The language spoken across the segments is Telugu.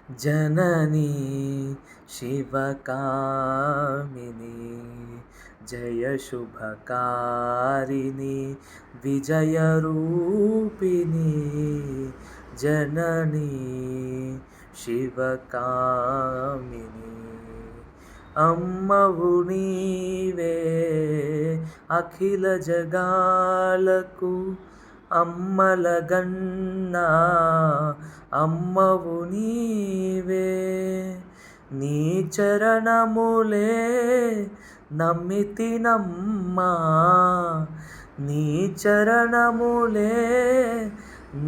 जननी शिवकामिनी जय शुभकारिणी विजयरूपिणी जननी शिवकामिनी अम्मवु नीवे अखिल जगालकु అమ్మలగన్నా అమ్మవు నీవే నీ చరణములే నమ్మితినమ్మా నీ చరణములే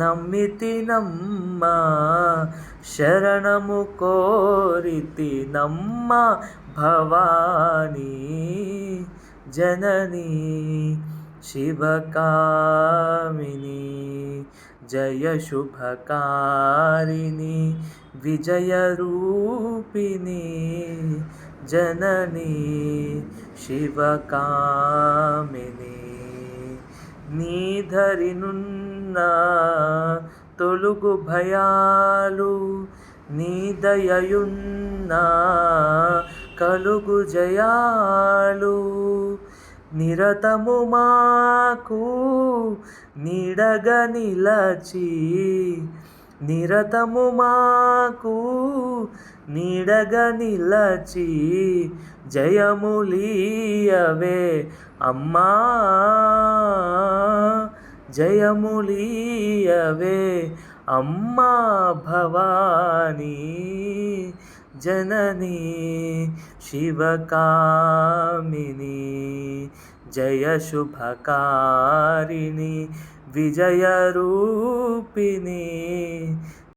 నమ్మితినమ్మా శరణము కోరితినమ్మా భవానీ జననీ शिवकामिनी जय शुभकारिणी विजयरूपिणी जननी शिवकामिनी నీధరినున్న తొలుగు భయాలు నీ దయయున్న కలుగు జయాలు నిరతము మాకు నీడగా నిలచి నిరతము మాకు నీడగా నిలచి జయములీయవే అమ్మా జయములీయవే అమ్మా భవానీ जननी शिवकामिनी जय शुभकारिणी विजयरूपिणी